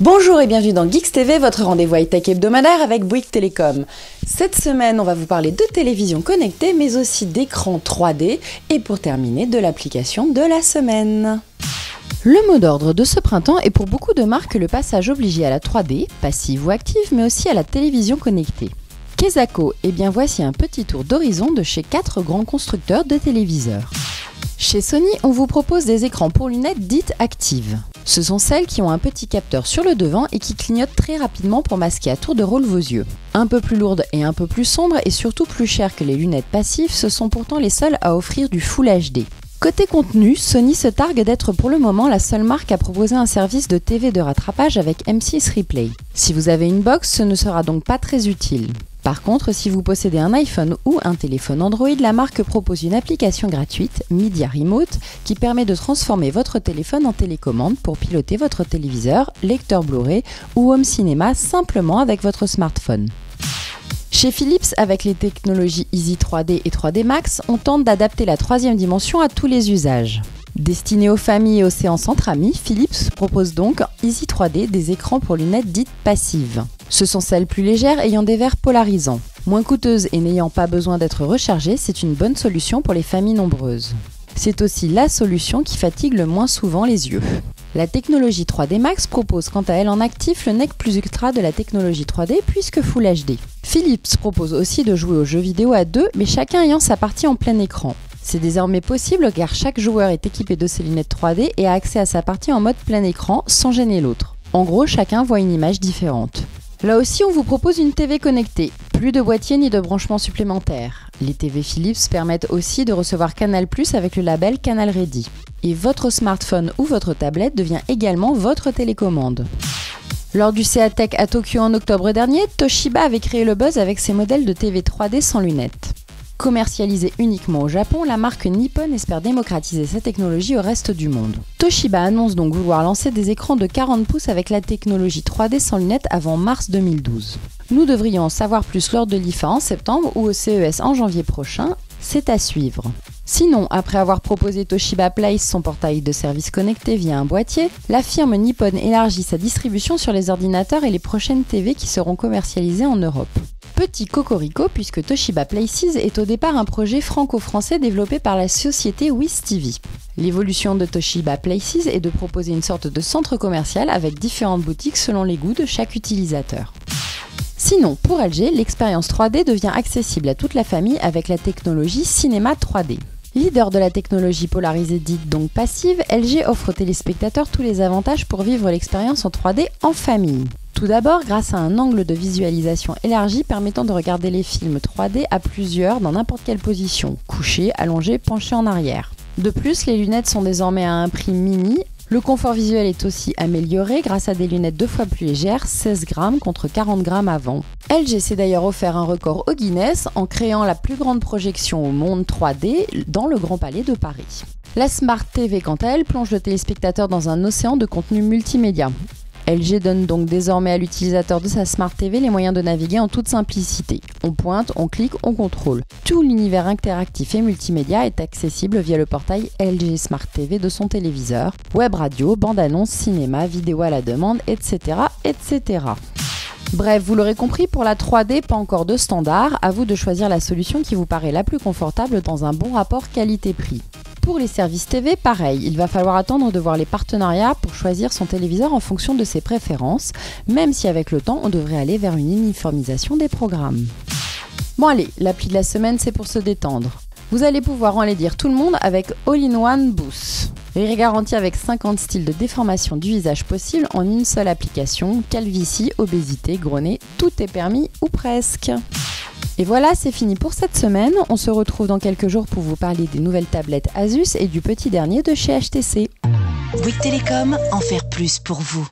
Bonjour et bienvenue dans Geeks TV, votre rendez-vous high-tech hebdomadaire avec Bouygues Télécom. Cette semaine, on va vous parler de télévision connectée, mais aussi d'écran 3D et pour terminer, de l'application de la semaine. Le mot d'ordre de ce printemps est pour beaucoup de marques le passage obligé à la 3D, passive ou active, mais aussi à la télévision connectée. Kesako, et bien voici un petit tour d'horizon de chez 4 grands constructeurs de téléviseurs. Chez Sony, on vous propose des écrans pour lunettes dites actives. Ce sont celles qui ont un petit capteur sur le devant et qui clignotent très rapidement pour masquer à tour de rôle vos yeux. Un peu plus lourdes et un peu plus sombres et surtout plus chères que les lunettes passives, ce sont pourtant les seules à offrir du Full HD. Côté contenu, Sony se targue d'être pour le moment la seule marque à proposer un service de TV de rattrapage avec M6 Replay. Si vous avez une box, ce ne sera donc pas très utile. Par contre, si vous possédez un iPhone ou un téléphone Android, la marque propose une application gratuite, Media Remote, qui permet de transformer votre téléphone en télécommande pour piloter votre téléviseur, lecteur Blu-ray ou home cinéma simplement avec votre smartphone. Chez Philips, avec les technologies Easy 3D et 3D Max, on tente d'adapter la troisième dimension à tous les usages. Destiné aux familles et aux séances entre amis, Philips propose donc Easy 3D des écrans pour lunettes dites passives. Ce sont celles plus légères ayant des verres polarisants. Moins coûteuses et n'ayant pas besoin d'être rechargées, c'est une bonne solution pour les familles nombreuses. C'est aussi la solution qui fatigue le moins souvent les yeux. La technologie 3D Max propose quant à elle en actif le nec plus ultra de la technologie 3D puisque Full HD. Philips propose aussi de jouer aux jeux vidéo à deux, mais chacun ayant sa partie en plein écran. C'est désormais possible car chaque joueur est équipé de ses lunettes 3D et a accès à sa partie en mode plein écran sans gêner l'autre. En gros, chacun voit une image différente. Là aussi, on vous propose une TV connectée. Plus de boîtier ni de branchements supplémentaires. Les TV Philips permettent aussi de recevoir Canal+ avec le label Canal Ready. Et votre smartphone ou votre tablette devient également votre télécommande. Lors du Seatech à Tokyo en octobre dernier, Toshiba avait créé le buzz avec ses modèles de TV 3D sans lunettes. Commercialisée uniquement au Japon, la marque Nippon espère démocratiser cette technologie au reste du monde. Toshiba annonce donc vouloir lancer des écrans de 40 pouces avec la technologie 3D sans lunettes avant mars 2012. Nous devrions en savoir plus lors de l'IFA en septembre ou au CES en janvier prochain, c'est à suivre. Sinon, après avoir proposé Toshiba Place, son portail de services connectés via un boîtier, la firme Nippon élargit sa distribution sur les ordinateurs et les prochaines TV qui seront commercialisées en Europe. Petit cocorico puisque Toshiba Places est au départ un projet franco-français développé par la société Wiz TV. L'évolution de Toshiba Places est de proposer une sorte de centre commercial avec différentes boutiques selon les goûts de chaque utilisateur. Sinon, pour LG, l'expérience 3D devient accessible à toute la famille avec la technologie Cinéma 3D. Leader de la technologie polarisée dite donc passive, LG offre aux téléspectateurs tous les avantages pour vivre l'expérience en 3D en famille. Tout d'abord, grâce à un angle de visualisation élargi permettant de regarder les films 3D à plusieurs dans n'importe quelle position, couché, allongé, penché en arrière. De plus, les lunettes sont désormais à un prix mini. Le confort visuel est aussi amélioré grâce à des lunettes 2 fois plus légères, 16 grammes contre 40 grammes avant. LG s'est d'ailleurs offert un record au Guinness en créant la plus grande projection au monde 3D dans le Grand Palais de Paris. La Smart TV, quant à elle, plonge le téléspectateur dans un océan de contenu multimédia. LG donne donc désormais à l'utilisateur de sa Smart TV les moyens de naviguer en toute simplicité. On pointe, on clique, on contrôle. Tout l'univers interactif et multimédia est accessible via le portail LG Smart TV de son téléviseur, web radio, bande-annonce, cinéma, vidéo à la demande, etc., etc. Bref, vous l'aurez compris, pour la 3D, pas encore de standard, à vous de choisir la solution qui vous paraît la plus confortable dans un bon rapport qualité-prix. Pour les services TV, pareil, il va falloir attendre de voir les partenariats pour choisir son téléviseur en fonction de ses préférences, même si avec le temps, on devrait aller vers une uniformisation des programmes. Bon allez, l'appli de la semaine, c'est pour se détendre. Vous allez pouvoir enlaidir tout le monde avec All-in-One Boost. Rire garanti avec 50 styles de déformation du visage possible en une seule application, calvitie, obésité, gros nez, tout est permis ou presque. Et voilà, c'est fini pour cette semaine. On se retrouve dans quelques jours pour vous parler des nouvelles tablettes Asus et du petit dernier de chez HTC. Bouygues Télécom, en faire plus pour vous.